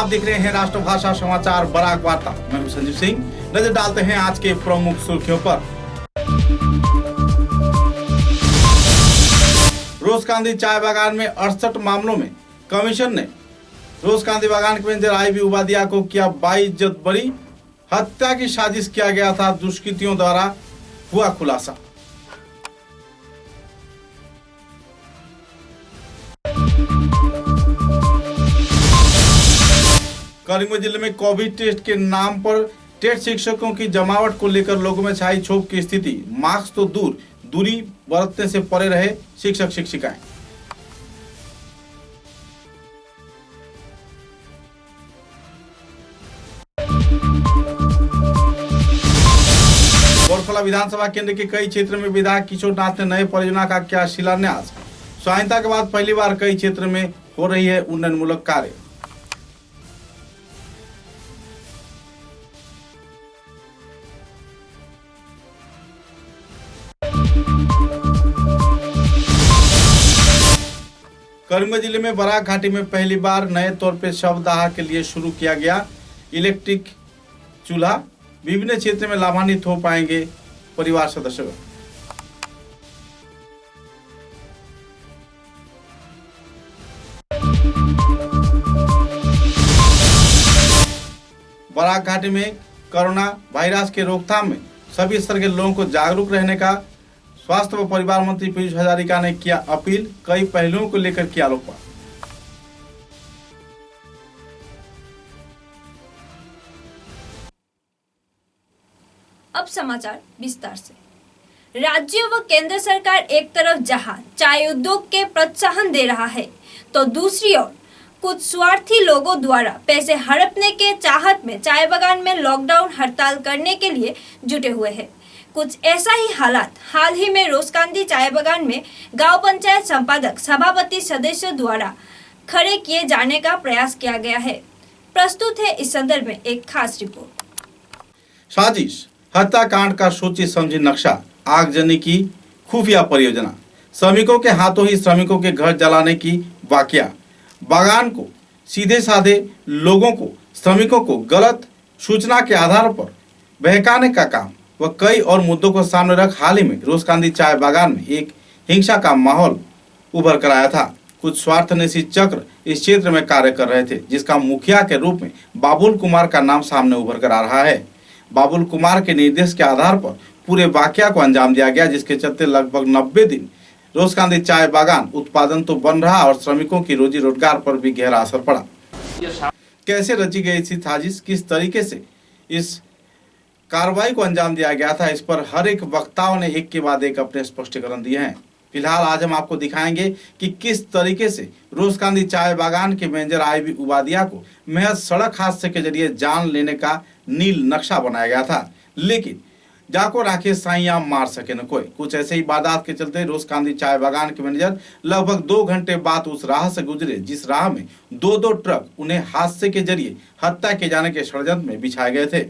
आप देख रहे हैं राष्ट्रभाषा समाचार बराक वार्ता। मैं हूं संजीव सिंह। नजर डालते हैं आज के प्रमुख सुर्खियों पर। रोजकांदी चाय बागान में 68 मामलों में कमीशन ने रोजकांदी बागान के मैनेजर आईबी उबादिया को किया बाइज्जत बरी। हत्या की साजिश किया गया था, दुष्कृतियों द्वारा हुआ खुलासा। करीमगंज जिले में कोविड टेस्ट के नाम पर टेट शिक्षकों की जमावट को लेकर लोगों में छाई क्षोभ की स्थिति। मास्क तो दूर, दूरी बरतने से परे रहे शिक्षक शिक्षिकाएं। गौरफला विधानसभा केंद्र के कई क्षेत्रों में विधायक किशोर नाथ ने नए परियोजना का किया शिलान्यास। स्वाधीनता के बाद पहली बार कई क्षेत्र में हो रही है उन्नयनमूलक कार्य। करीमगंज जिले में बराक घाटी में पहली बार नए तौर पर शवदाह के लिए शुरू किया गया इलेक्ट्रिक चूल्हा। विभिन्न क्षेत्र में लाभान्वित हो पाएंगे परिवार सदस्य। बराक घाटी में कोरोना वायरस के रोकथाम में सभी स्तर के लोगों को जागरूक रहने का स्वास्थ्य व परिवार मंत्री पीयूष हजारिका ने किया अपील। कई पहलुओं को लेकर किया आलोकपात। अब समाचार विस्तार से। राज्य व केंद्र सरकार एक तरफ जहां चाय उद्योग के प्रोत्साहन दे रहा है, तो दूसरी ओर कुछ स्वार्थी लोगों द्वारा पैसे हड़पने के चाहत में चाय बागान में लॉकडाउन हड़ताल करने के लिए जुटे हुए हैं। कुछ ऐसा ही हालात हाल ही में रोजकांदी चाय बागान में गांव पंचायत संपादक सभापति सदस्यों द्वारा खड़े किए जाने का प्रयास किया गया है। प्रस्तुत है इस संदर्भ में एक खास रिपोर्ट। साजिश, हत्याकांड का सोची समझी नक्शा, आगजनी की खुफिया परियोजना, श्रमिकों के हाथों ही श्रमिकों के घर जलाने की वाकया, बागान को सीधे साधे लोगों को, श्रमिकों को गलत सूचना के आधार पर बहकाने का काम व कई और मुद्दों को सामने रख हाल ही में रोजकांदी चाय बागान में एक हिंसा का माहौल उभर कर आया था। कुछ स्वार्थनशी चक्र इस क्षेत्र में कार्य कर रहे थे, जिसका मुखिया के रूप में बाबुल कुमार का नाम सामने उभर कर आ रहा है। बाबुल कुमार के निर्देश के आधार पर पूरे वाकया को अंजाम दिया गया, जिसके चलते लगभग 90 दिन रोजकांदी चाय बागान उत्पादन तो बन रहा और श्रमिकों की रोजी रोजगार पर भी गहरा असर पड़ा। कैसे रची गई थी साजिश, किस तरीके से इस कार्रवाई को अंजाम दिया गया था, इस पर हर एक वक्ताओं ने एक के बाद एक अपने स्पष्टीकरण दिए हैं। फिलहाल आज हम आपको दिखाएंगे कि किस तरीके से रोजकांदी चाय बागान के मैनेजर आईबी उबादिया को महज सड़क हादसे के जरिए जान लेने का नील नक्शा बनाया गया था, लेकिन जाको राखे साइयां मार सके न कोई। कुछ ऐसे ही वारदात के चलते रोजकांदी चाय बागान के मैनेजर लगभग 2 घंटे बाद उस राह से गुजरे जिस राह में 2-2 ट्रक उन्हें हादसे के जरिए हत्या किए जाने के षड्यंत्र में बिछाए गए थे।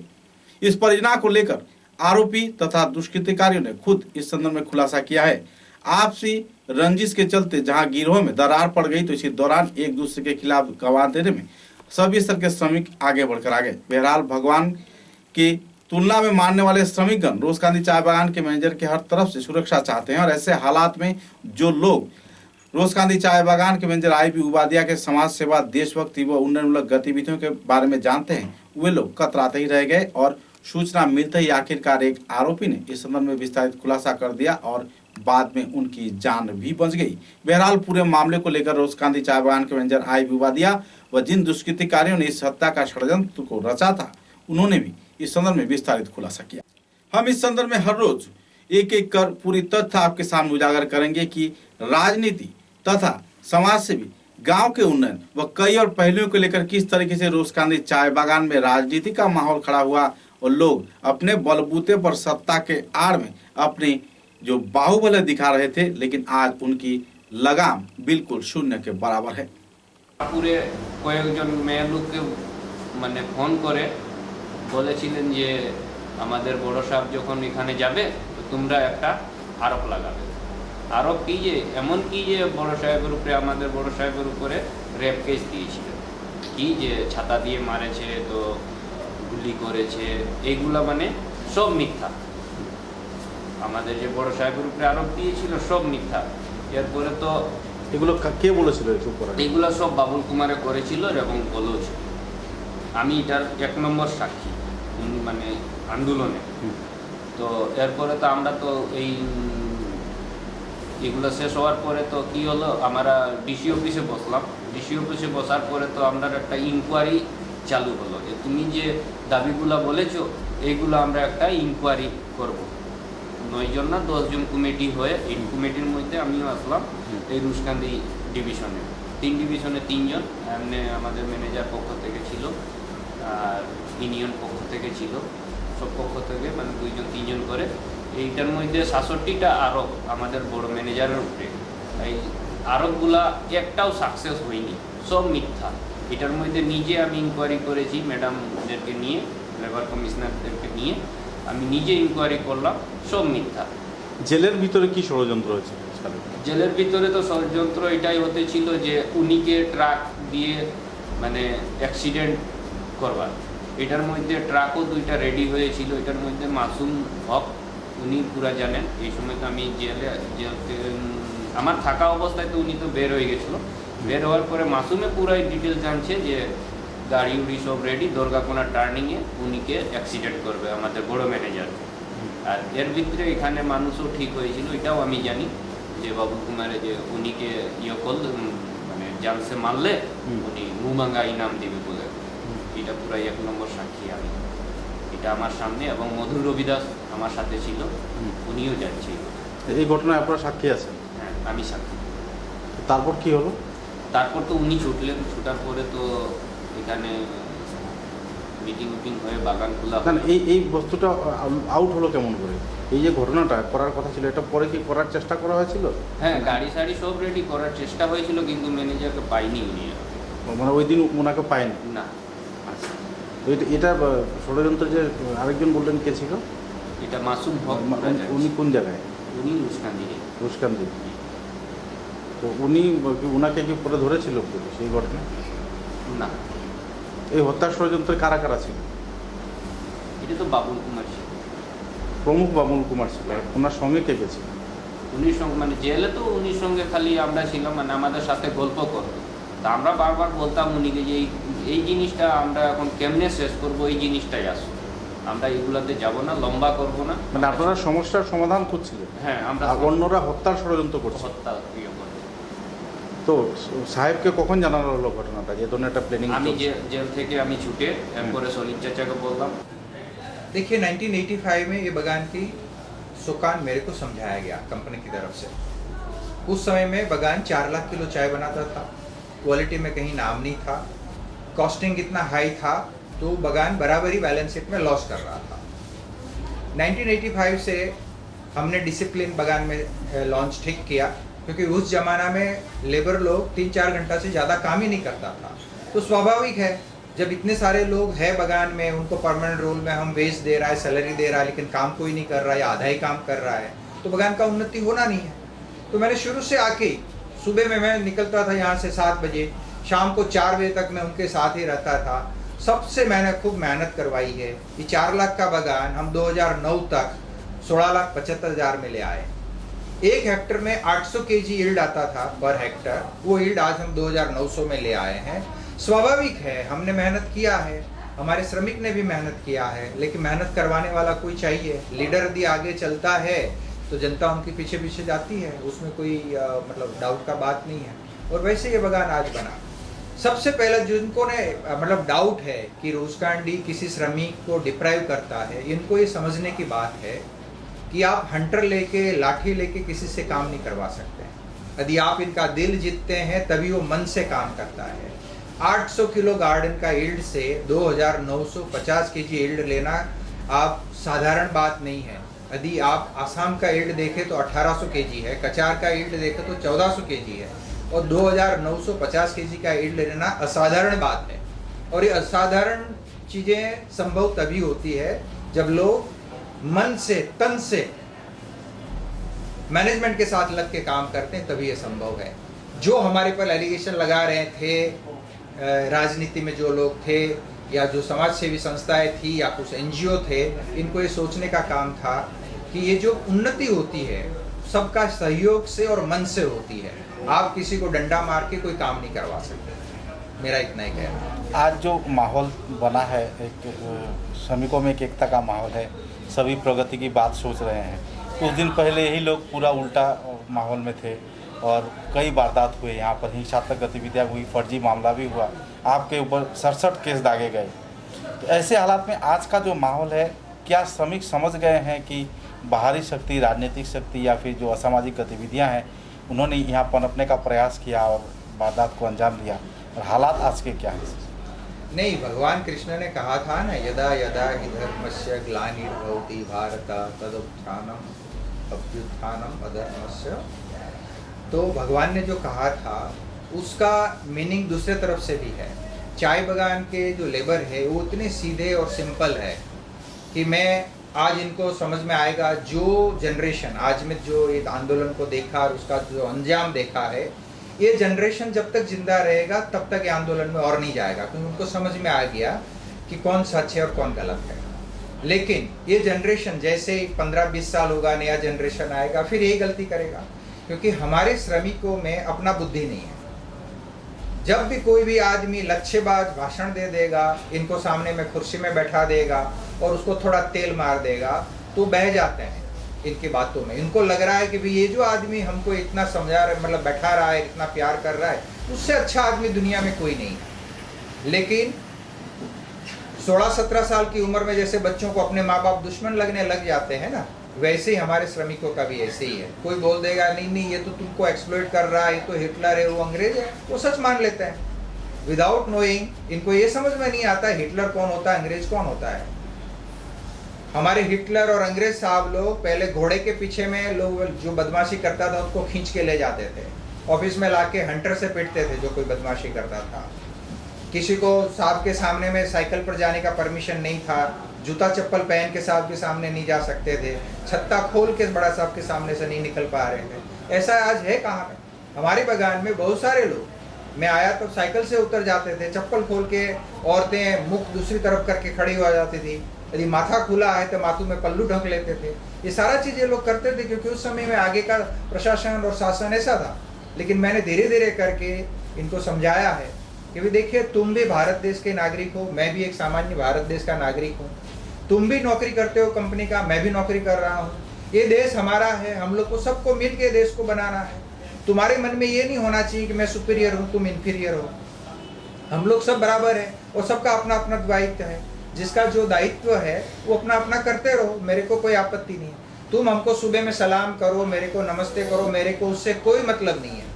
इस परियोजना को लेकर आरोपी तथा दुष्कृतिकारियों ने खुद इस संदर्भ में खुलासा किया है। आपसी रंजिश के चलते जहां गिरोह में दरार पड़ गई, तो इसी दौरान एक दूसरे के खिलाफ गवाह देने में सभी स्तर के श्रमिक आगे बढ़कर आ गए। बहरहाल भगवान की तुलना में मानने वाले श्रमिकगण रोजकांदी चाय बागान के मैनेजर के हर तरफ से सुरक्षा चाहते हैं और ऐसे हालात में जो लोग रोजकांदी चाय बागान के मैनेजर आईबी उबादिया के समाज सेवा, देशभक्ति व उन्नयनमूलक गतिविधियों के बारे में जानते हैं, वे लोग कतराते ही रह गए और सूचना मिलते ही आखिरकार एक आरोपी ने इस संबंध में विस्तारित खुलासा कर दिया और बाद में उनकी जान भी बच गई। बहरहाल पूरे मामले को लेकर रोजकांदी चाय बागान के मैनेजर आईबी उबादिया व जिन दुष्कृतिकारियों ने इस हत्या का षड्यंत्र को रचा था, उन्होंने भी इस संदर्भ में विस्तारित खुलासा किया। हम इस संदर्भ में हर रोज एक एक कर पूरी तथ्य आपके सामने उजागर करेंगे कि राजनीति तथा समाज से भी गांव के उन्नयन व कई और पहलुओं को लेकर किस तरीके से रोजकांदी चाय बागान में राजनीति का माहौल खड़ा हुआ और लोग अपने बलबूते पर सत्ता के आड़ में अपनी जो बाहुबल दिखा रहे थे, लेकिन आज उनकी लगाम बिल्कुल शून्य के बराबर है। पूरे কয়েকজন মেয়ে লোককে মানে ফোন করে বলেছিলেন যে আমাদের বড় সাহেব যখন এখানে যাবে তো তোমরা একটা আরোপ লাগাবে। আরোপ কি যে এমন কি যে বড় সাহেবের উপরে আমাদের বড় সাহেবের উপরে রেপ কেস দিয়েছিলেন। কি যে ছাতা দিয়ে মারেছে তো গুলি করেছে, এইগুলা মানে সব মিথ্যা। আমাদের যে বড় সাহেবের উপরে আরোপ দিয়েছিল সব মিথ্যা। এরপরে তো এগুলো কে বলেছিল এসব করা? এগুলা সব বাবুল কুমারে করেছিল এবং বলেছিল। আমি এটার 1 নম্বর সাক্ষী মানে আন্দোলনে। তো এরপরে তো আমরা তো এগুলো শেষ হওয়ার পরে তো কি হলো, আমরা ডিসি অফিসে বসলাম। ডিসি অফিসে বসার পরে তো আমরা একটা ইনকোয়ারি চালু হলো যে তুমি যে দাবিগুলো বলেছো এইগুলো আমরা একটা ইনকোয়ারি করব। 9 জন না 10 জন কমিটি হয়ে, এই কমিটির মধ্যে আমিও আসলাম। এই রুশকান্দি ডিভিশনে 3 ডিভিশনে 3 জন, এমনি আমাদের ম্যানেজার পক্ষ থেকে ছিল আর ইউনিয়ন পক্ষ থেকে ছিল, সব পক্ষ থেকে মানে 2 জন 3 জন করে। এইটার মধ্যে 66টা আরোপ আমাদের বড় ম্যানেজারের উপরে। এই আরোপগুলা একটাও সাকসেস হয়নি, সব মিথ্যা। এটার মধ্যে নিজে আমি ইনকোয়ারি করেছি, ম্যাডামদেরকে নিয়ে, লেবার কমিশনারদেরকে নিয়ে আমি নিজে ইনকোয়ারি করলাম, সব মিথ্যা। জেলের ভিতরে কি ষড়যন্ত্র হয়েছে? জেলের ভিতরে তো ষড়যন্ত্র এটাই হতে ছিল যে উনিকে ট্রাক দিয়ে মানে অ্যাক্সিডেন্ট করবার। এটার মধ্যে ট্রাকও 2টা রেডি হয়েছিল। এটার মধ্যে মাসুম হক উনি পুরা জানেন। এই সময় তো আমি জেল আমার থাকা অবস্থায় তো উনি তো বের হয়ে গেছিলো। বের হওয়ার পরে মাসুমে পুরাই ডিটেলস জানছে যে গাড়ি উড়ি সব রেডি, দুর্গাকোনা টার্নিংয়ে উনিকে অ্যাক্সিডেন্ট করবে আমাদের বড় ম্যানেজার। আর এর ভিতরে এখানে মানুষও ঠিক হয়েছিল, এটাও আমি জানি যে বাবুল কুমারে যে উনিকে মানে জানসে মারলে উনি মুমাঙ্গা ইনাম দিবে বলে। এটা পুরাই 1 নম্বর সাক্ষী আমি, এটা আমার সামনে। এবং মধুর রবিদাস আমার সাথে ছিল, উনিও যাচ্ছে। এই ঘটনায় আপনারা সাক্ষী আছেন? হ্যাঁ, আমি সাক্ষী। তারপর কি হলো? তারপর তো উনি ছুটলেন। ছুটার পরে তো এখানে মিটিং হয়ে বাগান খোলা। এই বস্তুটা আউট হলো কেমন করে? এই যে ঘটনাটা করার কথা ছিল, এটা পরে কি করার চেষ্টা করা হয়েছিল? হ্যাঁ, গাড়ি সাড়ি সব রেডি করার চেষ্টা হয়েছিল, কিন্তু ম্যানেজারকে পাইনি উনি। মানে ওই দিন ওনাকে পায়নি? না। আচ্ছা, এটা ষড়যন্ত্র যে আরেকজন বললেন কে ছিল? এটা মাসুম হক। উনি কোন জায়গায়? উনি রুশকান্দি। রুশকান্দি। তো উনাকে কি পরে ধরেছিল সেই ঘটনা? না। এই হত্যার ষড়যন্ত্রে কারা কারা ছিল? এটা তো বাবুল কুমার ছিল, প্রমুখ বাবুল কুমার ছিল। ওনার সঙ্গে কে ছিল? উনির সঙ্গে মানে জেলে তো উনির সঙ্গে খালি আমরা ছিলাম, মানে আমাদের সাথে গল্প করতো। তা আমরা বারবার বলতাম উনিকে যে এই জিনিসটা আমরা এখন কেমনে শেষ করবো, এই জিনিসটাই আসো, আমরা এগুলাতে যাব না, লম্বা করব না। মানে আপনারা সমস্যার সমাধান করছিলেন? হ্যাঁ, আমরা অন্যরা হত্যার ষড়যন্ত্র করছে। হত্যা করছে। তো সাহেবকে কখন জানানো হলো ঘটনাটা, যে ধরনের একটা প্ল্যানিং? আমি জেল থেকে আমি ছুটে এরপরে সলিম চাচাকে বললাম। देखिए 1985 में ये बगान की सुकान मेरे को समझाया गया कंपनी की तरफ से। उस समय में बगान 4 लाख किलो चाय बनाता था, क्वालिटी में कहीं नाम नहीं था, कॉस्टिंग इतना हाई था, तो बगान बराबरी बैलेंस शीट में लॉस कर रहा था। 1985 से हमने डिसिप्लिन बगान में लॉन्च ठीक किया, क्योंकि उस जमाना में लेबर लोग 3-4 घंटा से ज़्यादा काम ही नहीं करता था। तो स्वाभाविक है जब इतने सारे लोग हैं बगान में, उनको परमानेंट रोल में हम वेज दे रहा है, सैलरी दे रहा है, लेकिन काम कोई नहीं कर रहा है या आधा ही काम कर रहा है, तो बगान का उन्नति होना नहीं है। तो मैंने शुरू से आके सुबह में मैं निकलता था यहाँ से 7 बजे, शाम को 4 बजे तक मैं उनके साथ ही रहता था। सबसे मैंने खूब मेहनत करवाई है। ये 4 लाख का बगान हम 2009 तक 16,75,000 में ले आए। 1 हेक्टर में 800 kg यील्ड आता था पर हेक्टर, वो यील्ड आज हम 2,900 में ले आए हैं। स्वाभाविक है, हमने मेहनत किया है, हमारे श्रमिक ने भी मेहनत किया है, लेकिन मेहनत करवाने वाला कोई चाहिए। लीडर यदि आगे चलता है तो जनता उनके पीछे पीछे जाती है, उसमें कोई मतलब डाउट का बात नहीं है। और वैसे ये बगान आज बना। सबसे पहले जिनको ने मतलब डाउट है कि रोजकांडी किसी श्रमिक को डिप्राइव करता है, इनको ये समझने की बात है कि आप हंटर लेके, लाठी लेके किसी से काम नहीं करवा सकते। यदि आप इनका दिल जीतते हैं तभी वो मन से काम करता है। 800 किलो गार्डन का यील्ड से 2,950 kg यील्ड लेना आप साधारण बात नहीं है। यदि आप आसाम का यील्ड देखें तो 1800 kg है, कचार का यील्ड देखें तो 1400 kg है, और 2,950 kg का यील्ड लेना असाधारण बात है। और ये असाधारण चीज़ें संभव तभी होती है जब लोग मन से, तन से मैनेजमेंट के साथ लग के काम करते हैं, तभी ये संभव है। जो हमारे पर एलिगेशन लगा रहे थे राजनीति में जो लोग थे या जो समाज सेवी संस्थाएं थी या कुछ एनजीओ थे, इनको ये सोचने का काम था कि ये जो उन्नति होती है सबका सहयोग से और मन से होती है। आप किसी को डंडा मार के कोई काम नहीं करवा सकते। मेरा इतना ही कहना है। आज जो माहौल बना है, एक श्रमिकों में एक एकता का माहौल है, सभी प्रगति की बात सोच रहे हैं। कुछ दिन पहले यही लोग पूरा उल्टा माहौल में थे और कई वारदात हुए, यहाँ पर हिंसात्मक गतिविधियाँ हुई, फर्जी मामला भी हुआ, आपके ऊपर 67 केस दागे गए। तो ऐसे हालात में आज का जो माहौल है, क्या श्रमिक समझ गए हैं कि बाहरी शक्ति, राजनीतिक शक्ति या फिर जो असामाजिक गतिविधियाँ हैं, उन्होंने यहाँ पनपने का प्रयास किया और वारदात को अंजाम दिया, और हालात आज के क्या हैं? नहीं, भगवान कृष्ण ने कहा था ना, यदा यदा हि धर्मस्य ग्लानिर्भवति भारत तदुत्थानम अभ्युत्थानम अधर्मस्य। तो भगवान ने जो कहा था उसका मीनिंग दूसरे तरफ से भी है। चाय बागान के जो लेबर है वो इतने सीधे और सिंपल है कि मैं आज इनको समझ में आएगा, जो जनरेशन आज में जो इस आंदोलन को देखा और उसका जो अंजाम देखा है, ये जनरेशन जब तक जिंदा रहेगा तब तक ये आंदोलन में और नहीं जाएगा, क्योंकि उनको समझ में आ गया कि कौन सच है और कौन गलत है। लेकिन ये जनरेशन जैसे 15-20 साल होगा, नया जनरेशन आएगा, फिर यही गलती करेगा, क्योंकि हमारे श्रमिकों में अपना बुद्धि नहीं है। जब भी कोई भी आदमी लक्ष्यबाज भाषण दे देगा, इनको सामने में कुर्सी में बैठा देगा और उसको थोड़ा तेल मार देगा, तो बह जाते हैं इनकी बातों में। इनको लग रहा है कि भाई ये जो आदमी हमको इतना समझा रहा है, मतलब बैठा रहा है, इतना प्यार कर रहा है, उससे अच्छा आदमी दुनिया में कोई नहीं है। लेकिन 16-17 साल की उम्र में जैसे बच्चों को अपने माँ बाप दुश्मन लगने लग जाते हैं ना, वैसे ही हमारे श्रमिकों का भी ऐसे ही है। कोई बोल देगा नहीं नहीं ये तो तुमको एक्सप्लॉइट कर रहा है, ये तो हिटलर है, वो अंग्रेज है, वो सच मान लेते हैं विदाउट नोइंग। इनको ये समझ में नहीं आता हिटलर कौन होता है, अंग्रेज कौन होता है। हमारे हिटलर और अंग्रेज साहब लोग पहले घोड़े के पीछे में लोग जो बदमाशी करता था उसको खींच के ले जाते थे, ऑफिस में लाके हंटर से पीटते थे जो कोई बदमाशी करता था। किसी को साहब के सामने में साइकिल पर जाने का परमिशन नहीं था, जूता चप्पल पहन के साहब के सामने नहीं जा सकते थे, छत्ता खोल के बड़ा साहब के सामने से नहीं निकल पा रहे थे। ऐसा आज है कहाँ पे? हमारे बागान में बहुत सारे लोग, मैं आया तो साइकिल से उतर जाते थे, चप्पल खोल के, औरतें मुख दूसरी तरफ करके खड़ी हो जाती थी, यदि माथा खुला है तो माथू में पल्लू ढक लेते थे। ये सारा चीज़ ये लोग करते थे क्योंकि उस समय में आगे का प्रशासन और शासन ऐसा था। लेकिन मैंने धीरे धीरे करके इनको समझाया है कि भी देखिए, तुम भी भारत देश के नागरिक हो, मैं भी एक सामान्य भारत देश का नागरिक हूँ, तुम भी नौकरी करते हो कंपनी का, मैं भी नौकरी कर रहा हूँ, ये देश हमारा है, हम लोग को सबको मिल के देश को बनाना है। तुम्हारे मन में ये नहीं होना चाहिए कि मैं सुपीरियर हूँ, तुम इन्फीरियर हो। हम लोग सब बराबर है और सबका अपना अपना दायित्व है। जिसका जो दायित्व है वो अपना अपना करते रहो, मेरे को कोई आपत्ति नहीं है। तुम हमको सुबह में सलाम करो, मेरे को नमस्ते करो, मेरे को उससे कोई मतलब नहीं है।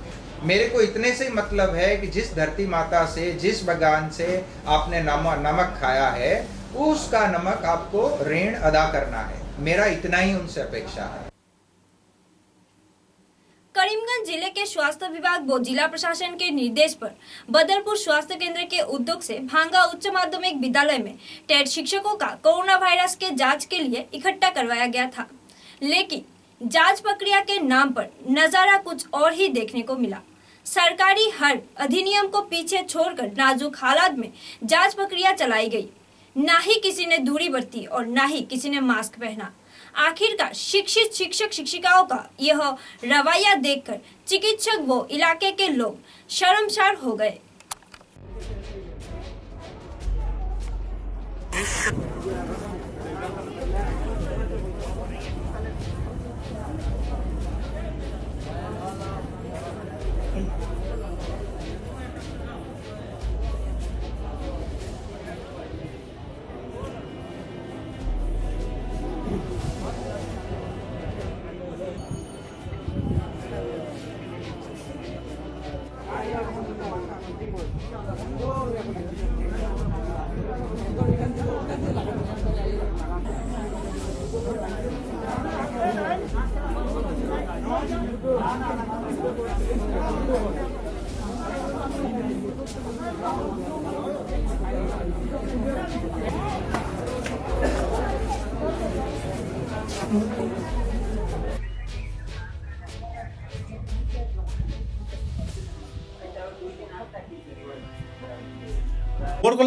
मेरे को इतने से ही मतलब है कि जिस धरती माता से, जिस बागान से आपने नमक खाया है, उसका नमक आपको ऋण अदा करना है। मेरा इतना ही उनसे अपेक्षा है। करीमगंज जिले के स्वास्थ्य विभाग व जिला प्रशासन के निर्देश पर बदरपुर स्वास्थ्य केंद्र के उद्योग से भांगा उच्च माध्यमिक विद्यालय में टेट शिक्षकों का कोरोना वायरस के जांच के लिए इकट्ठा करवाया गया था, लेकिन जांच प्रक्रिया के नाम पर नजारा कुछ और ही देखने को मिला। सरकारी हर अधिनियम को पीछे छोड़कर नाजुक हालात में जांच प्रक्रिया चलाई गई। ना ही किसी ने दूरी बरती और ना ही किसी ने मास्क पहना। आखिरकार शिक्षित शिक्षक शिक्षिकाओं का यह रवैया देखकर चिकित्सक व इलाके के लोग शर्मसार हो गए।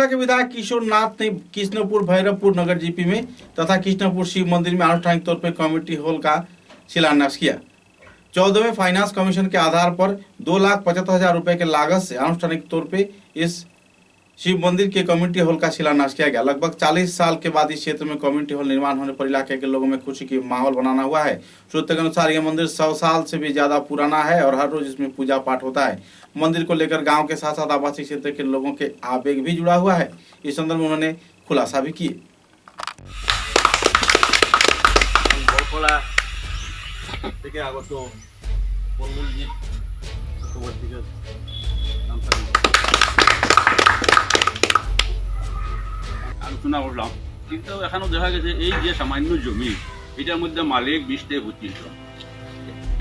बड़ौदा के विधायक किशोर नाथ ने कृष्णपुर भैरवपुर नगर जीपी में तथा कृष्णपुर शिव मंदिर में अनुष्ठानिक तौर पर कम्युनिटी हॉल का शिलान्यास किया। 14वें फाइनेंस कमीशन के आधार पर 2,75,000 रुपए के लागत से आनुष्ठानिक तौर पे इस शिव मंदिर के कम्युनिटी हॉल का शिलान्यास किया गया। लगभग 40 साल के बाद इस क्षेत्र में कम्युनिटी हॉल निर्माण होने पर इलाके के लोगों में खुशी की माहौल बनाना हुआ है। सूत्रों के अनुसार यह मंदिर 100 साल से भी ज्यादा पुराना है और हर रोज इसमें पूजा पाठ होता है। मंदिर को लेकर गांव के साथ साथ आवासीय क्षेत्र के लोगों के आवेग भी जुड़ा हुआ है। इस संदर्भ में उन्होंने खुलासा भी किए। আলোচনা করলাম, কিন্তু এখানেও দেখা গেছে এই যে সামান্য জমি এটার মধ্যে মালিক 20 থেকে 25 জন।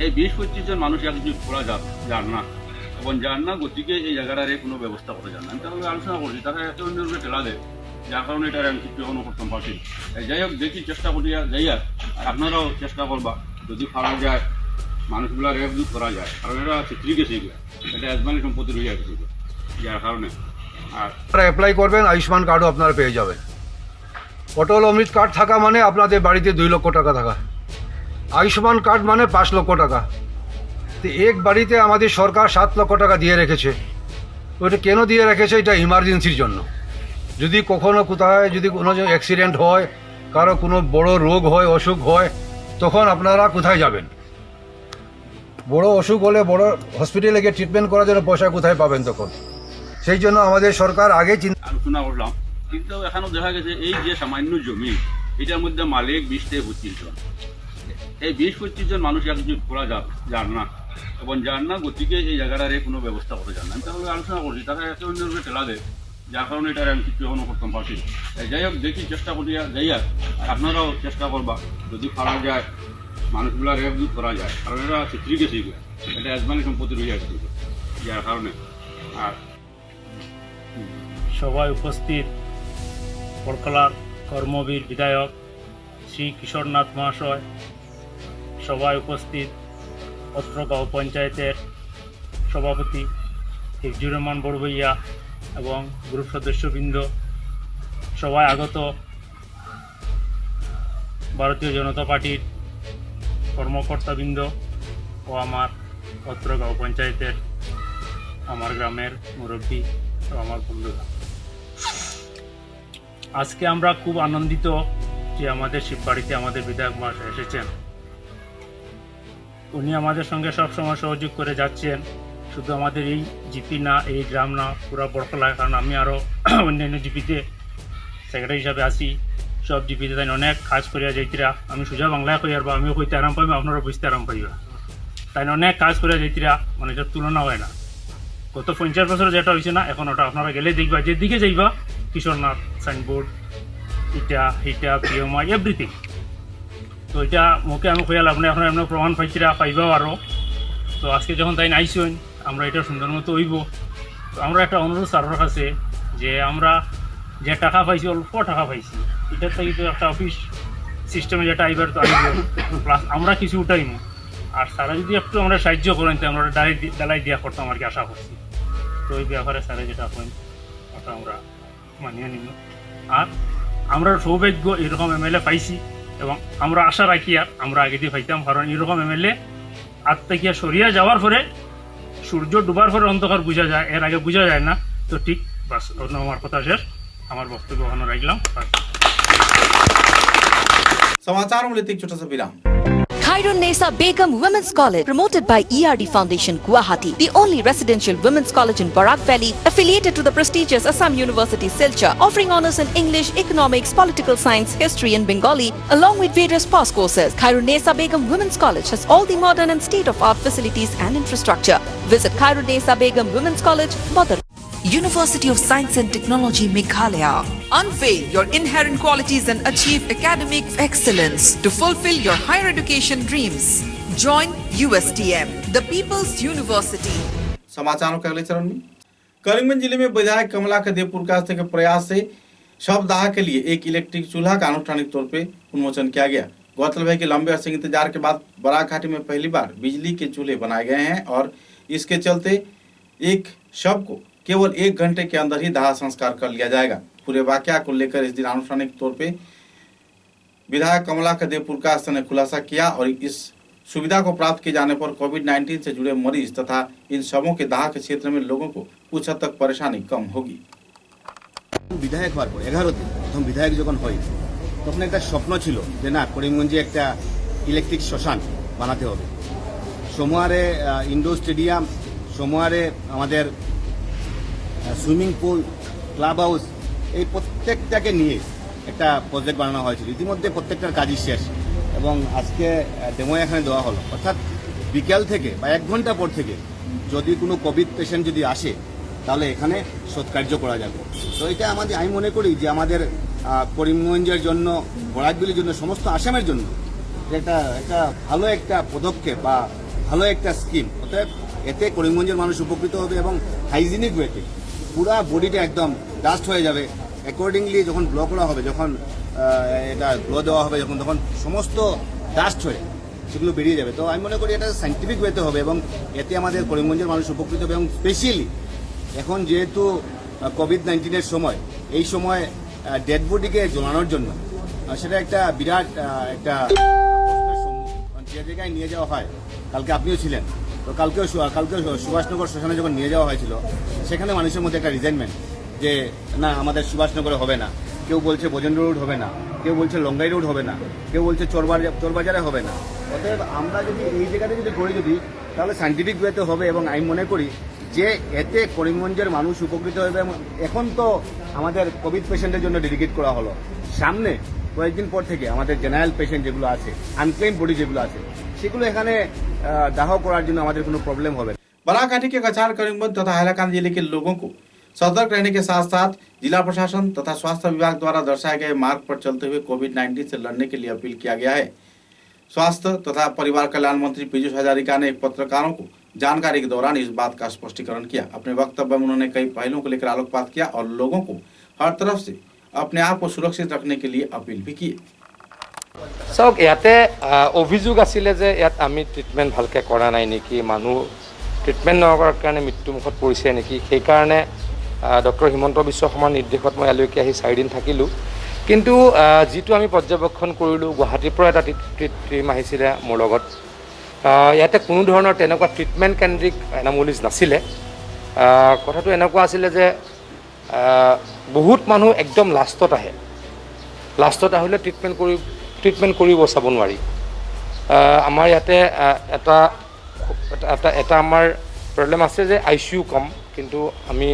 এই 20-25 জন মানুষ একজুট করা যান না এবং যান না, গতিকে এই জায়গাটার কোনো ব্যবস্থা করা যান না। আমি তাহলে আলোচনা করছি, তারা একে অন্যের উপরে ঠেলা দেয়, যার কারণে এটার আমি কিছু এখনো করতাম পারছি। যাই হোক, দেখি চেষ্টা করিয়া যাইয়া, আপনারাও চেষ্টা করবা যদি পারা যায় মানুষগুলার একজুট করা যায়, কারণ এটা চিত্রি গেছে, এটা আজমানি সম্পত্তি রইয়া গেছে, যার কারণে। আর আপনারা অ্যাপ্লাই করবেন, আয়ুষ্মান কার্ডও আপনারা পেয়ে যাবেন। অটল অমৃত কার্ড থাকা মানে আপনাদের বাড়িতে 2 লক্ষ টাকা থাকা, আয়ুষ্মান কার্ড মানে 5 লক্ষ টাকা। তো এক বাড়িতে আমাদের সরকার 7 লক্ষ টাকা দিয়ে রেখেছে। ওইটা কেন দিয়ে রেখেছে? এটা ইমার্জেন্সির জন্য। যদি কখনো কোথায় যদি কোনো অ্যাক্সিডেন্ট হয়, কারো কোনো বড় রোগ হয়, অসুখ হয়, তখন আপনারা কোথায় যাবেন? বড় অসুখ হলে বড় হসপিটালে গিয়ে ট্রিটমেন্ট করার জন্য পয়সা কোথায় পাবেন তখন? সেই জন্য আমাদের সরকার আগে আলোচনা করলাম, কিন্তু এখানেও দেখা গেছে এই যে সামান্য জমি এটার মধ্যে মালিক 20 থেকে 25 জন। এই 20-25 জন মানুষ একজুট করা যান না এবং যান না, গতিকে এই জায়গাটার কোনো ব্যবস্থা করা যান না। আমি তাহলে আলোচনা করছি, তারা একে অন্যের উপরে ঠেলা দেয়, যার কারণে এটার আমি কিছু এখনো করতাম পারছি। যাই হোক, দেখি চেষ্টা করিয়া যাইয়া, আপনারাও চেষ্টা করবা যদি পারা যায় মানুষগুলার একজুট করা যায়, কারণ এটা চিত্রি গেছে, এটা আজমানি সম্পত্তি রইয়া গেছে, যার কারণে। আর সভায় উপস্থিত বরকলার কর্মবীর বিধায়ক শ্রী কিশোরনাথ মহাশয়, সভায় উপস্থিত অত্র গাঁও পঞ্চায়েতের সভাপতি হিফজুর রহমান বড়ভূঁইয়া এবং গ্রুপ সদস্যবৃন্দ, সভায় আগত ভারতীয় জনতা পার্টির কর্মকর্তাবৃন্দ ও আমার অত্র গাঁও পঞ্চায়েতের আমার গ্রামের মুরব্বী ও আমার বন্ধুরা, আজকে আমরা খুব আনন্দিত যে আমাদের শিববাড়িতে আমাদের বিধায়ক মহাশয় এসেছেন। উনি আমাদের সঙ্গে সবসময় সহযোগ করে যাচ্ছেন, শুধু আমাদের এই জিপি না, এই গ্রাম না, পুরো বরকলায়, কারণ আমি আরও অন্যান্য জিপিতে সেক্রেটারি হিসাবে আছি। সব জিপিতে তাই অনেক কাজ করিয়া যাইতিরা, আমি সোজা বাংলায় কই আর আমিও কইতে আরাম পাইব, আপনারা বুঝতে আরাম পাইবা। তাই অনেক কাজ করিয়া যাইতিরা, মানে এটার তুলনা হয় না। গত 50 বছর যেটা হয়েছে না, এখন ওটা আপনারা গেলে দেখবা, যেদিকে যাইবা কিশোরনাথ সাইনবোর্ড, এটা পিএমআই এভরিথিং। তো এটা মুখে আমি কইয়া লাভ নাই, এখন এমন প্রমাণ পাইছিরা, পাইবাও আরও। তো আজকে যখন তাই আইসেন, আমরা এটা সুন্দর মতো হইব। তো আমরা একটা অনুরোধ স্যারের কাছে, যে আমরা যে টাকা পাইছি, অল্প টাকা পাইছি, এটার থেকে তো একটা অফিস সিস্টেমে যেটা আইবার তো আইব, প্লাস আমরা কিছু উঠাইম। আর স্যারা যদি একটু আমরা সাহায্য করেন, তো আমরা ডালাই দিয়া করতাম আর কি, আশা করছি। তো ওই ব্যাপারে স্যারে যেটা করেন ওটা আমরা মানিয়ে নিব। আর আমরা সৌভাগ্য এরকম এমএলএ পাইছি, এবং আমরা আশা রাখি আর আমরা আগে দিয়ে পাইতাম, কারণ এরকম এমএলএ আজ থেকে সরিয়া যাওয়ার পরে, সূর্য ডুবার পরে অন্ধকার বোঝা যায়, এর আগে বোঝা যায় না। তো ঠিক বাস, আমার কথা শেষ, আমার বক্তব্য ওখানে রাখলাম। समाचारों में लेते एक छोटा सा विराम। Khairun-Nisa Begum Women's College, promoted by ERD Foundation, Guwahati, the only residential women's college in Barak Valley, affiliated to the prestigious Assam University, Silchar, offering honors in English, economics, political science, history and Bengali, along with various past courses. Khairun-Nisa Begum Women's College has all the modern and state-of-art facilities and infrastructure. Visit Khairun-Nisa Begum Women's College, Badar. University of Science and Technology, Meghalaya. Unveil your inherent qualities and achieve academic excellence to fulfill your higher education dreams. Join USTM, the People's University. समाचारों के अगले चरण में, करीमगंज जिले में विधायक कमला के देवपुरकाश के प्रयास से शवदाह के लिए एक इलेक्ट्रिक चूल्हा का अनुष्ठानिक तौर पर उन्मोचन किया गया। गौरतलब है कि लंबे अरसे के इंतजार के बाद बराक घाटी में पहली बार बिजली के चूल्हे बनाए गए हैं और इसके चलते एक शव को केवल 1 घंटे के अंदर ही दाह संस्कार कर लिया जाएगा। पूरे वाकया को लेकर इस दिन आनुष्ठानिक तौर पे विधायक कमला देवपुर का ने खुलासा किया और इस सुविधा को प्राप्त किए जाने पर कोविड-19 से जुड़े मरीज तथा इन शवों के दाह के क्षेत्र में लोगों को कुछ हद तक परेशानी कम होगी। বিধায়ক হওয়ার পর 11 দিন প্রথম বিধায়ক যখন হই তখন একটা স্বপ্ন ছিল যে না করিমগঞ্জে একটা ইলেকট্রিক শ্মশান বানাতে হবে। সমুয়ারে ইনডোর স্টেডিয়াম, সমুয়ারে আমাদের সুইমিং পুল, ক্লাব হাউস, এই প্রত্যেকটাকে নিয়ে একটা প্রজেক্ট বানানো হয়েছিল। ইতিমধ্যে প্রত্যেকটার কাজই শেষ এবং আজকে ডেমো এখানে দেওয়া হলো। অর্থাৎ বিকেল থেকে বা 1 ঘন্টা পর থেকে যদি কোনো কোভিড পেশেন্ট যদি আসে তাহলে এখানে সৎকার্য করা যাবে। তো এটা আমাদের, আমি মনে করি যে আমাদের করিমগঞ্জের জন্য, বরাকভ্যালির জন্য, সমস্ত আসামের জন্য এটা একটা ভালো একটা পদক্ষেপ বা ভালো একটা স্কিম। অতএব এতে করিমগঞ্জের মানুষ উপকৃত হবে এবং হাইজিনিক ওয়েতে পুরা বডিটা একদম ডাস্ট হয়ে যাবে। অ্যাকর্ডিংলি যখন ব্লো করা হবে, যখন এটা ব্লো দেওয়া হবে, তখন সমস্ত ডাস্ট হয়ে সেগুলো বেরিয়ে যাবে। তো আমি মনে করি এটা সাইন্টিফিক ওয়েতে হবে এবং এতে আমাদের করিমগঞ্জের মানুষ উপকৃত হবে এবং স্পেশালি এখন যেহেতু কোভিড-19 সময়, এই সময় ডেড বডিকে জ্বালানোর জন্য সেটা একটা বিরাট একটা প্রশ্নের সম্মুখীন। যে জায়গায় নিয়ে যাওয়া হয়, কালকে আপনিও ছিলেন, তো কালকেও সুভাষনগর শ্মশানে যখন নিয়ে যাওয়া হয়েছিল সেখানে মানুষের মধ্যে একটা রিজেন্টমেন্ট যে না আমাদের সুভাষনগরে হবে না, কেউ বলছে বজেন্দ্র রোড হবে না, কেউ বলছে লঙ্গাই রোড হবে না, কেউ বলছে চোরবাজারে হবে না। অতএব আমরা যদি এই জায়গাতে যদি করি তাহলে সাইন্টিফিক ওয়েতে হবে এবং আমি মনে করি যে এতে করিমগঞ্জের মানুষ উপকৃত হবে। এখন তো আমাদের কোভিড পেশেন্টের জন্য ডেডিকেট করা হলো, সামনে কয়েকদিন পর থেকে আমাদের জেনারেল পেশেন্ট যেগুলো আছে, আনক্লেম বডি যেগুলো আছে, সেগুলো এখানে দাহ করার জন্য আমাদের কোনো प्रॉब्लम হবে না। बनाकाठी के कछार करीमगंज तथा हैलाकांड जिले के लोगों को सतर्क रहने के साथ साथ जिला प्रशासन तथा स्वास्थ्य विभाग द्वारा दर्शाए गए मार्ग पर चलते हुए कोविड-19 से लड़ने के लिए अपील किया गया है। स्वास्थ्य तथा परिवार कल्याण मंत्री पीयूष हजारिका ने पत्रकारों को जानकारी के दौरान इस बात का स्पष्टीकरण किया। अपने वक्तव्य में उन्होंने कई पहलुओं को लेकर आलोकपात किया और लोगों को हर तरफ से अपने आप को सुरक्षित रखने के लिए अपील भी की। চাওক, ইয়াতে অভিযোগ আছিলে যে ইয়াত আমি ট্ৰিটমেণ্ট ভালকৈ কৰা নাই নেকি, মানুহ ট্ৰিটমেণ্ট নকৰাৰ কাৰণে মৃত্যুমুখত পৰিছে নেকি। সেইকাৰণে ডক্টৰ হিমন্ত বিশ্ব শৰ্মাৰ নিৰ্দেশত মই ইয়ালৈকে আহি 4 দিন থাকিলোঁ। কিন্তু যিটো আমি পৰ্যবেক্ষণ কৰিলোঁ, গুৱাহাটীৰ পৰা এটা টীম আহিছিলে মোৰ লগত। ইয়াতে কোনো ধৰণৰ তেনেকুৱা ট্ৰিটমেণ্ট কেন্দ্ৰিক এনামলিজ নাছিলে। কথাটো এনেকুৱা আছিলে যে বহুত মানুহ একদম লাষ্টত আহে, লাষ্টত আহিলে ট্ৰিটমেণ্ট কৰিব চাব নোৱাৰি। আমাৰ ইয়াতে এটা আমাৰ প্ৰব্লেম আছে যে ICU কম, কিন্তু আমি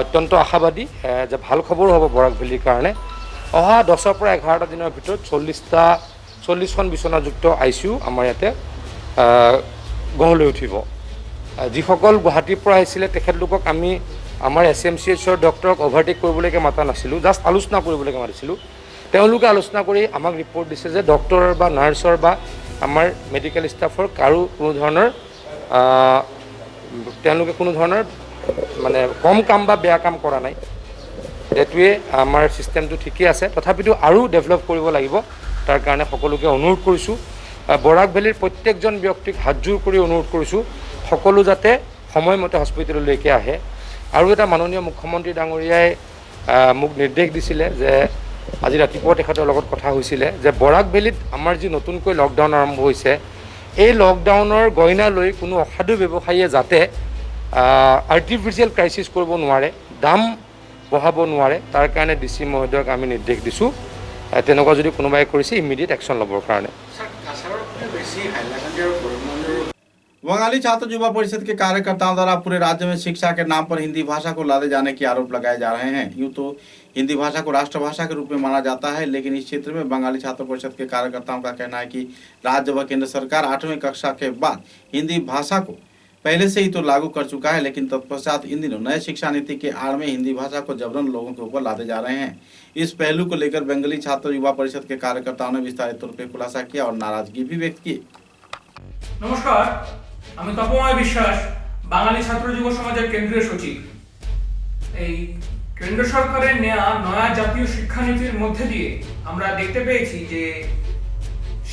অত্যন্ত আশাবাদী যে ভাল খবৰ হ'ব বৰাকভেলীৰ কাৰণে। অহা 10ৰ পৰা 11টা দিনৰ ভিতৰত 40খন বিচনাযুক্ত ICU আমাৰ ইয়াতে গঢ়লৈ উঠিব। যিসকল গুৱাহাটীৰ পৰা আহিছিলে তেখেতলোকক আমি আমাৰ SMCHৰ ডক্টৰক অভাৰটেক কৰিবলৈকে মাতা নাছিলোঁ, জাষ্ট আলোচনা কৰিবলৈকে মাতিছিলোঁ। তেওঁলোকে আলোচনা কৰি আমাক ৰিপৰ্ট দিছে যে ডক্টৰৰ বা নাৰ্ছৰ বা আমাৰ মেডিকেল ষ্টাফৰ কাৰো কোনো ধৰণৰ তেওঁলোকে কোনো ধৰণৰ মানে কম কাম বা বেয়া কাম কৰা নাই। এইটোৱে আমাৰ ছিষ্টেমটো ঠিকেই আছে, তথাপিতো আৰু ডেভেলপ কৰিব লাগিব। তাৰ কাৰণে সকলোকে অনুৰোধ কৰিছোঁ, বৰাকভেলীৰ প্ৰত্যেকজন ব্যক্তিক হাতযোৰ কৰি অনুৰোধ কৰিছোঁ সকলো যাতে সময়মতে হস্পিটেললৈকে আহে। আৰু এটা মাননীয় মুখ্যমন্ত্ৰী ডাঙৰীয়াই মোক নিৰ্দেশ দিছিলে যে আজি ৰাতিপুৱা তেখেতৰ লগত কথা হৈছিলে যে বৰাকভেলীত আমাৰ যি নতুনকৈ লকডাউন আৰম্ভ হৈছে, এই লকডাউনৰ গইনা লৈ কোনো অসাধু ব্যৱসায়ীয়ে যাতে আৰ্টিফিচিয়েল ক্ৰাইচিছ কৰিব নোৱাৰে, দাম বঢ়াব নোৱাৰে, তাৰ কাৰণে DC মহোদয়ক আমি নিৰ্দেশ দিছোঁ। তেনেকুৱা যদি কোনোবাই কৰিছে ইমিডিয়েট একশ্যন ল'বৰ কাৰণে। बंगाली छात्र युवा परिषद के कार्यकर्ताओं द्वारा पूरे राज्य में शिक्षा के नाम पर हिंदी भाषा को लादे जाने के आरोप लगाए जा रहे हैं। यूँ तो हिंदी भाषा को राष्ट्रभाषा के रूप में माना जाता है, लेकिन इस क्षेत्र में बंगाली छात्र परिषद के कार्यकर्ताओं का कहना है कि राज्य व केंद्र सरकार 8वीं कक्षा के बाद हिंदी भाषा को पहले से ही तो लागू कर चुका है, लेकिन तत्पश्चात इन दिनों नए शिक्षा नीति के आड़ में हिंदी भाषा को जबरन लोगों के ऊपर लादे जा रहे हैं। इस पहलू को लेकर बंगाली छात्र युवा परिषद के कार्यकर्ताओं ने विस्तारित तौर पर खुलासा किया और नाराजगी भी व्यक्त की। नमस्कार, আমি তপময় বিশ্বাস, বাঙালি ছাত্র যুব সমাজের কেন্দ্রীয় সচিব। এই কেন্দ্র সরকারের নেওয়া নয়া জাতীয় শিক্ষানীতির মধ্যে দিয়ে আমরা দেখতে পেয়েছি যে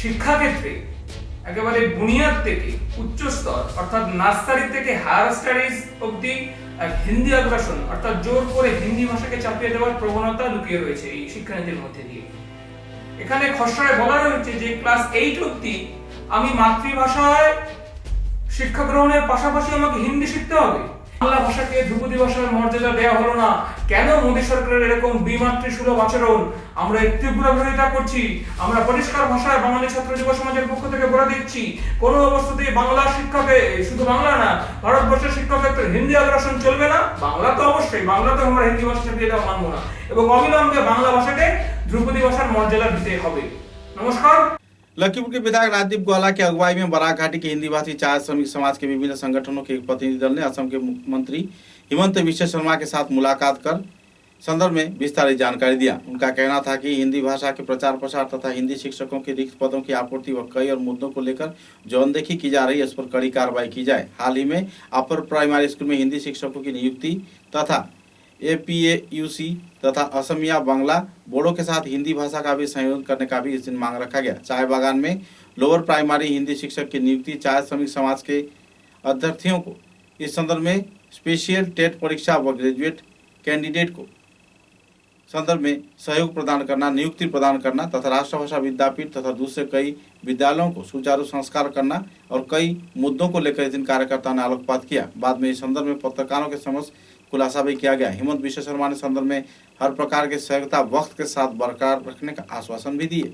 শিক্ষাক্ষেত্রে একেবারে বুনিয়াদ থেকে উচ্চ স্তর অর্থাৎ নার্সারি থেকে হায়ার স্টাডিজ অবধি এক হিন্দি আগ্রাসন অর্থাৎ জোর করে হিন্দি ভাষাকে চাপিয়ে দেওয়ার প্রবণতা লুকিয়ে রয়েছে এই শিক্ষানীতির মধ্যে দিয়ে। এখানে খসড়ায় বলা রয়েছে যে ক্লাস 8 অবধি আমি মাতৃভাষায় শিক্ষা গ্রহণের পাশাপাশি আমাকে হিন্দি শিখতে হবে। বাংলা ভাষাকে ধ্রুপদী ভাষার মর্যাদা দেওয়া হলো না। কেন মোদী সরকারের এরকম বিমাতৃসুলভ আচরণ? আমরা এর তীব্র বিরোধিতা করছি। আমরা পরিষ্কার ভাষায় বাঙালি ছাত্র যুব সমাজের পক্ষ থেকে বলে দিচ্ছি, কোনো অবস্থাতেই বাংলা শিক্ষাকে, শুধু বাংলা না, ভারতবর্ষের শিক্ষাক্ষেত্রে হিন্দি আগ্রাসন চলবে না। বাংলা তো অবশ্যই, বাংলাতে আমরা হিন্দি ভাষা চাপিয়ে দেওয়া মানবো না, এবং অবিলম্বে বাংলা ভাষাকে ध्रुपदी भाषार मर्यादा दीते हबे। नमस्कार। लखीमपुर के विधायक राजदीप ग्वाला की अगुवाई में बराक घाटी के हिंदी भाषी चाय श्रमिक समाज के विभिन्न संगठनों के एक प्रतिनिधि दल ने असम के मुख्यमंत्री हिमंत विश्व शर्मा के साथ मुलाकात कर संदर्भ में विस्तारित जानकारी दिया। उनका कहना था कि हिंदी भाषा के प्रचार प्रसार तथा हिंदी शिक्षकों के रिक्त पदों की आपूर्ति व कई और मुद्दों को लेकर जो अनदेखी की जा रही है, उस पर कड़ी कार्रवाई की जाए। हाल ही में अपर प्राइमरी स्कूल में हिंदी शिक्षकों की नियुक्ति तथा APAUC तथा असमिया बांग्ला बोर्डों के साथ हिंदी भाषा का भी संयोजन करने का भी इस दिन मांग रखा गया। चाय बागान में लोअर प्राइमरी हिंदी शिक्षक की नियुक्ति चाय श्रमिक समाज के अभ्यर्थियों को इस संदर्भ में स्पेशल टेट परीक्षा व ग्रेजुएट कैंडिडेट को संदर्भ में सहयोग प्रदान करना, नियुक्ति प्रदान करना तथा राष्ट्रभाषा विद्यापीठ तथा दूसरे कई विद्यालयों को सुचारू संस्कार करना और कई मुद्दों को लेकर इस दिन कार्यकर्ताओं ने आलोकपात किया। बाद में इस संदर्भ में पत्रकारों के समक्ष खुलासा भी किया गया। हिमंत विश्व शर्मा ने संदर्भ में हर प्रकार की सहयोगिता वक्त के साथ बरकरार रखने का आश्वासन भी दिए।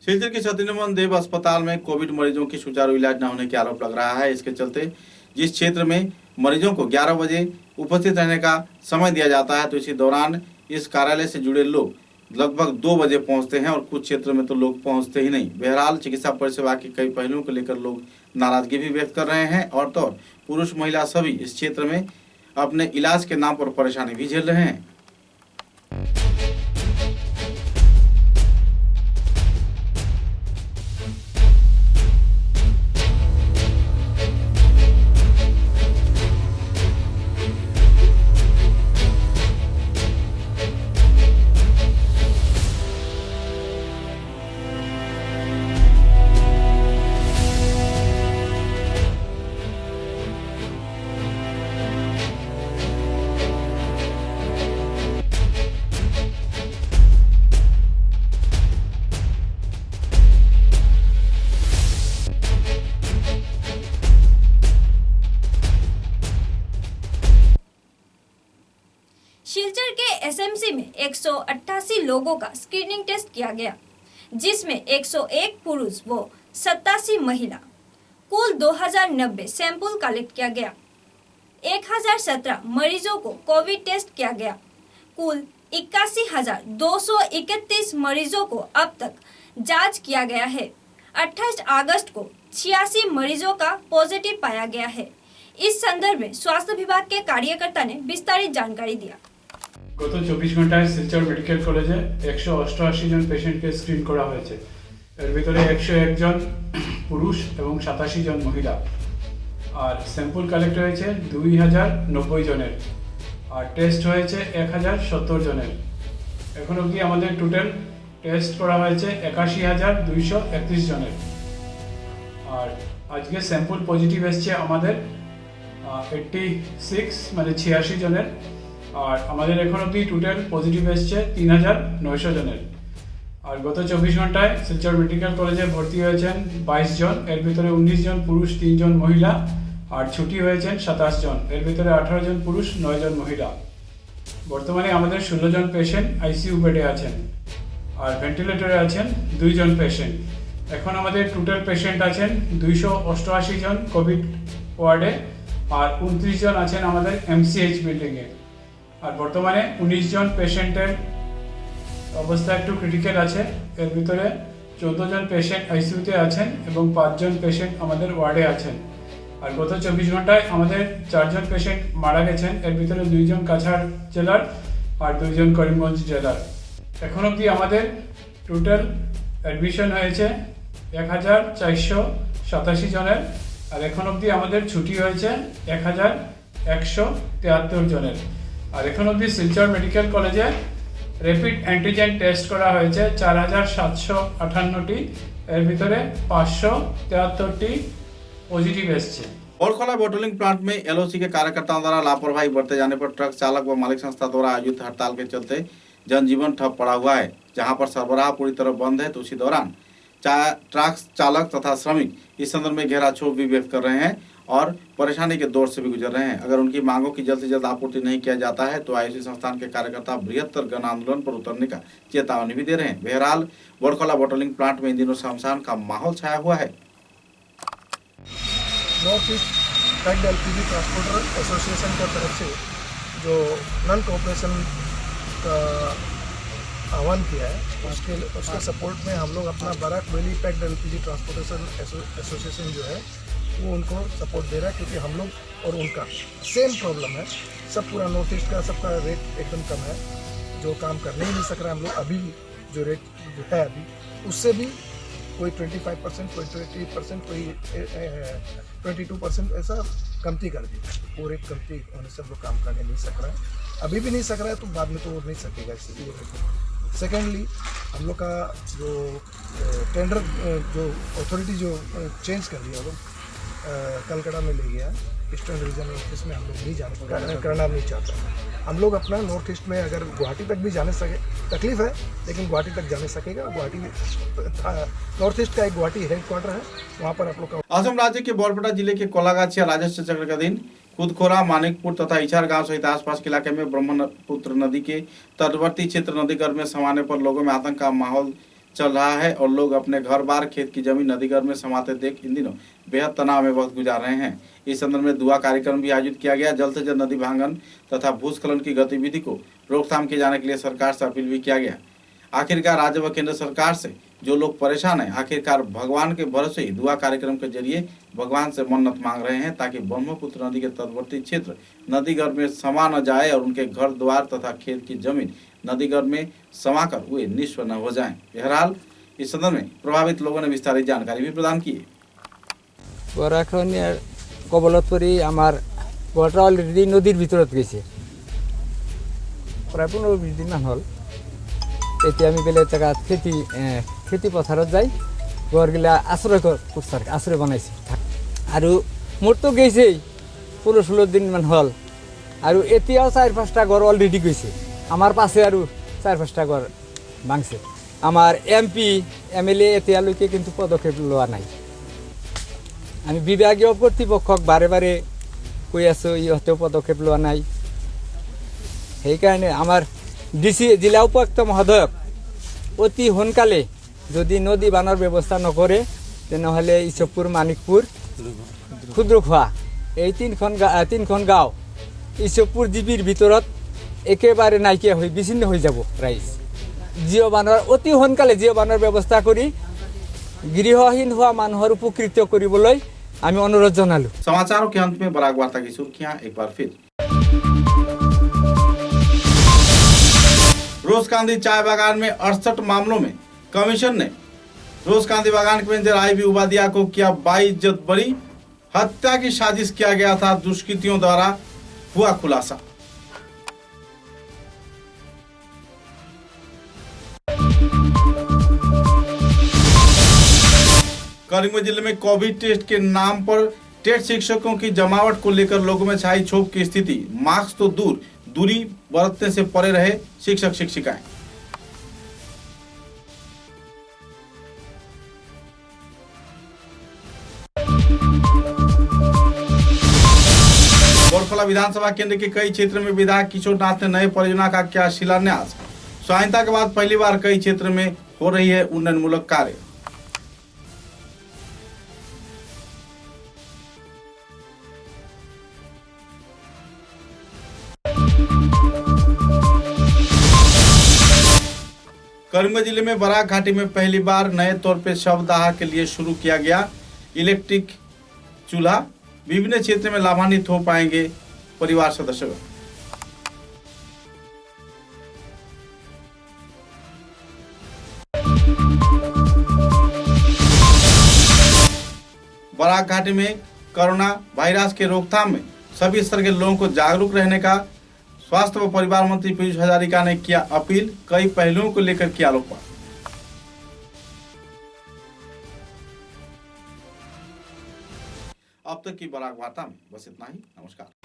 सिलचर के सतीनमन देव अस्पताल में कोविड मरीजों की सुचारू इलाज न होने के आरोप लग रहा है। इसके चलते जिस क्षेत्र में मरीजों को 11 बजे उपस्थित रहने का समय दिया जाता है, तो इसी दौरान इस कार्यालय से जुड़े लोग लगभग 2 बजे पहुंचते हैं और कुछ क्षेत्र में तो लोग पहुंचते ही नहीं। बहरहाल चिकित्सा परिसेवा के कई पहलुओं को लेकर लोग नाराजगी भी व्यक्त कर रहे हैं और तो पुरुष महिला सभी इस क्षेत्र में अपने इलाज के नाम पर परेशानी भी झेल रहे हैं। शिलचर के एसएमसी में 188 लोगों का स्क्रीनिंग टेस्ट किया गया, जिसमें 101 पुरुष व 87 महिला, कुल 2090 सैंपल कलेक्ट किया गया। 1017 मरीजों को कोविड टेस्ट किया गया। कुल 81,231 मरीजों को अब तक जांच किया गया है। 28 अगस्त को 86 मरीजों का पॉजिटिव पाया गया है। इस संदर्भ में स्वास्थ्य विभाग के कार्यकर्ता ने विस्तारित जानकारी दिया। গত 24 ঘন্টায় শিলচর মেডিকেল কলেজে 188 জন পেশেন্টকে স্ক্রিন করা হয়েছে। এর ভিতরে 101 জন পুরুষ এবং 87 জন মহিলা, আর স্যাম্পল কালেক্ট হয়েছে 2090 জনের, আর টেস্ট হয়েছে 1070 জনের। এখন অবধি আমাদের টোটাল টেস্ট করা হয়েছে 81,231 জনের, আর আজকে স্যাম্পল পজিটিভ এসছে আমাদের 86 মানে 86 জনের, আর আমাদের এখন অবধি টোটাল পজিটিভ এসছে 3,900 জনের। আর গত 24 ঘন্টায় শিলচর মেডিকেল কলেজে ভর্তি হয়েছেন 22 জন, এর ভিতরে 19 জন পুরুষ, 3 জন মহিলা, আর ছুটি হয়েছেন 27 জন, এর ভিতরে 18 জন পুরুষ, 9 জন মহিলা। বর্তমানে আমাদের 16 জন পেশেন্ট আইসিইউ বেডে আছেন আর ভেন্টিলেটরে আছেন 2 জন পেশেন্ট। এখন আমাদের টোটাল পেশেন্ট আছেন 288 জন কোভিড ওয়ার্ডে আর 29 জন আছেন আমাদের এমসিএইচ বিল্ডিংয়ে। আর বর্তমানে 19 জন পেশেন্টের অবস্থা একটু ক্রিটিক্যাল আছে, এর ভিতরে 14 জন পেশেন্ট আইসিইউতে আছেন এবং 5 জন পেশেন্ট আমাদের ওয়ার্ডে আছেন। আর গত 24 ঘন্টায় আমাদের 4 জন পেশেন্ট মারা গেছেন, এর ভিতরে 2 জন কাছাড় জেলার আর 2 জন করিমগঞ্জ জেলার। এখন অবধি আমাদের টোটাল অ্যাডমিশন হয়েছে 1487 জনের আর এখন অবধি আমাদের ছুটি হয়েছে 1173 জনের। আর এখন অবধি শিলচর মেডিকেল কলেজে র্যাপিড অ্যান্টিজেন টেস্ট করা হয়েছে 4758টি, এর ভিতরে 573টি पॉजिटिव एसছে। बड़खला बोटलिंग प्लांट में एलओसी के कार्यकर्ताओं द्वारा लापरवाही बरते जाने पर ट्रक चालक व मालिक संस्था द्वारा आयोजित हड़ताल के चलते जनजीवन ठप पड़ा हुआ है। जहां पर सरबराह पूरी तरह बंद है तो उसी दौरान ट्रक चालक तथा श्रमिक इस संदर्भ में गहरा क्षोभ भी व्यक्त कर रहे हैं और परेशानी के दौर से भी गुजर रहे हैं। अगर उनकी मांगों की जल्द से जल्द आपूर्ति नहीं किया जाता है तो आयुषी संस्थान के कार्यकर्ता बृहत्तर गण आंदोलन पर उतरने का चेतावनी भी दे रहे हैं। बहरहाल बड़खला बोटलिंग प्लांट में इन दिनों शमशान का माहौल छाया हुआ है। North east packed LPG transporter association की तरफ से जो नॉन कोऑपरेशन का आह्वान किया है उसके सपोर्ट में हम लोग अपना Barak valley packed LPG transportation association जो है वो उनको सपोर्ट दे रहा है, क्योंकि हम लोग और उनका सेम प्रॉब्लम है। सब पूरा नॉर्थ ईस्ट का सबका रेट एकदम कम है, जो काम करने ही नहीं सक रहा। हम लोग अभी जो रेट जो है अभी उससे भी कोई 25%, कोई 20%, कोई 22% ऐसा कमती कर दी। वो रेट कमती होने से हम लोग काम करने नहीं सक रहा है, अभी भी नहीं सक रहा है तो बाद में तो वो नहीं सकेगा इसलिए। सेकेंडली हम लोग का जो टेंडर जो अथॉरिटी जो चेंज कर दिया वो कलकत्ता में ले गया, ईस्टर्न रीजनल ऑफिस में हम लोग नहीं करना नहीं चाहते। हम लोग अपना नॉर्थ ईस्ट में अगर गुवाहाटी तक भी जाने सके, तकलीफ है लेकिन गुवाहाटी तक जाने सकेगा। गुवाहाटी नॉर्थ ईस्ट का एक गुवाहाटी हेडक्वार्टर है, वहाँ पर आप लोग का। असम राज्य के बोरपेटा जिले के कोलागाछिया राजस्व चक्र का दिन खुदखोरा, मानिकपुर तथा इछार गांव सहित आसपास के इलाके में ब्रह्मपुत्र नदी के तटवर्ती क्षेत्र नदीगर्भ में समाने पर लोगों में आतंक का माहौल चल रहा है और लोग अपने घर बार खेत की जमीन नदीगर्भ में समाते देख इन दिनों बेहद तनाव में वक्त गुजार रहे हैं। इस संदर्भ में दुआ कार्यक्रम भी आयोजित किया गया। जल्द से जल्द नदी भांगन तथा भूस्खलन की गतिविधि को रोकथाम किए जाने के लिए सरकार से अपील भी किया गया। आखिरकार राज्य व केंद्र सरकार से जो लोग परेशान हैं, आखिरकार भगवान के भरोसे ही दुआ कार्यक्रम के जरिए भगवान से मन्नत मांग रहे हैं ताकि ब्रह्मपुत्र नदी के तटवर्ती क्षेत्र नदीगर्भ में समा न जाए और उनके घर द्वार तथा खेत की जमीन नदीगर्भ में समाकर वे निष्फ न हो जाएं। बहरहाल इस संदर्भ में प्रभावित लोगों ने विस्तारित जानकारी भी प्रदान की। গৰাখনীয়াৰ কবলত পৰি আমাৰ ঘৰটা অলৰেডি নদীৰ ভিতৰত গৈছে, প্ৰায় 15-20 দিনমান হ'ল। এতিয়া আমি বেলেগ জেগাত খেতি পথাৰত যাই ঘৰগিলা আশ্ৰয় বনাইছে আৰু মোৰতো গৈছেই 15-16 দিনমান হ'ল আৰু এতিয়াও 4-5টা ঘৰ অলৰেডি গৈছে। আমাৰ পাছে আৰু 4-5টা ঘৰ ভাঙছে। আমাৰ MP MLA এতিয়ালৈকে কিন্তু পদক্ষেপ লোৱা নাই। আমি বিভাগীয় কর্তৃপক্ষক বারে বারে কৈ আছোঁ, ইহঁতেও পদক্ষেপ লোৱা নাই। সেইকাৰণে আমাৰ DC জিলা উপায়ুক্ত মহোদয়ক অতি সোনকালে যদি নদী বানৰ ব্যৱস্থা নকৰে তেনেহ'লে ইছপুৰ, মানিকপুৰ, ক্ষুদ্ৰখোৱা এই তিনিখন গাঁও ইছপুৰ জিপিৰ ভিতৰত একেবাৰে নাইকিয়া হৈ বিচ্ছিন্ন হৈ যাব ৰাইজ। জিঅ' বানৰ অতি সোনকালে জিঅ' বানৰ ব্যৱস্থা কৰি गृहहीन हुआ मानुहर उपकृत কৰিবলৈ আমি অনুরোধ জানালো। समाचारों के अंत में बराक वार्ता की सुर्खियां एक बार फिर। रोजकांदी चाय बागान में 68 मामलों में कमीशन ने रोजकांदी बागान के मैनेजर IB उपाध्याय को किया बाइज्जत बरी। हत्या की साजिश किया गया था, दुष्कृतियों द्वारा हुआ खुलासा। करीमगंज जिले में कोविड टेस्ट के नाम पर टेस्ट शिक्षकों की जमावट को लेकर लोगों में छाई क्षोभ की स्थिति। मास्क तो दूर, दूरी बरतने से परे रहे शिक्षक शिक्षिकाएं। सोहला विधानसभा केंद्र के कई क्षेत्र में विधायक किशोर नाथ ने नए परियोजना का किया शिलान्यास। स्वाधीनता के बाद पहली बार कई क्षेत्र में हो रही है उन्नयनमूलक कार्य। करीमगंज जिले में बराक घाटी में पहली बार नए तौर पर शवदाह के लिए शुरू किया गया इलेक्ट्रिक चूल्हा। विभिन्न क्षेत्र में लाभान्वित हो पाएंगे परिवार सदस्य। बराक घाटी में कोरोना वायरस के रोकथाम में सभी स्तर के लोगों को जागरूक रहने का स्वास्थ्य व परिवार मंत्री पीयूष हजारिका ने किया अपील। कई पहलुओं को लेकर किया आलोकपात। अब तक की बराक वार्ता में बस इतना ही। नमस्कार।